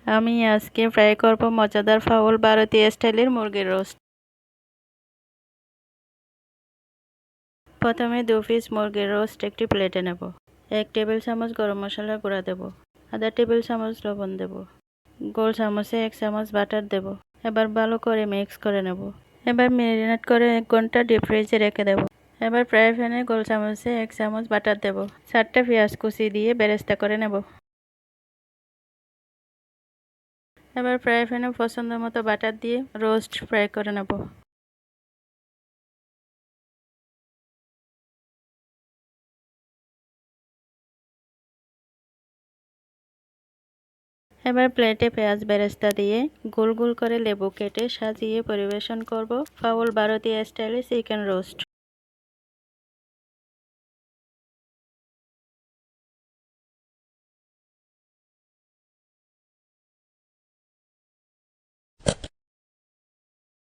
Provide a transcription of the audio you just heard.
আমি আজকে ফ্রাই করব মজাদার ফাউল ভারতীয় স্টাইলের মুরগির রোস্ট। প্রথমে 2 পিস মুরগির রোস্ট একটি প্লেটে নেব। 1 টেবিল চামচ গরম মশলার গুঁড়া দেব, আধা টেবিল চামচ লবণ দেব, গোল চামচে 1 চামচ বাটার দেব। এবার ভালো করে মিক্স করে নেব। এবার ম্যারিনেট করে 1 ঘন্টা ডিপ ফ্রিজে রেখে দেব। এবার ফ্রাই প্যানে গোল চামচে 1 চামচ বাটার দেব। 4টা পেঁয়াজ কুচি দিয়ে বেরেস্তা করে নেব। এবার ফ্রাই প্যানে পছন্দ মতো বাটার দিয়ে রোস্ট ফ্রাই করে নেব। এবার প্লেটে পেঁয়াজ বেরেস্তা দিয়ে গোল গোল করে লেবু কেটে সাজিয়ে পরিবেশন করব ফাউল ভারতীয় স্টাইলে চিকেন রোস্ট।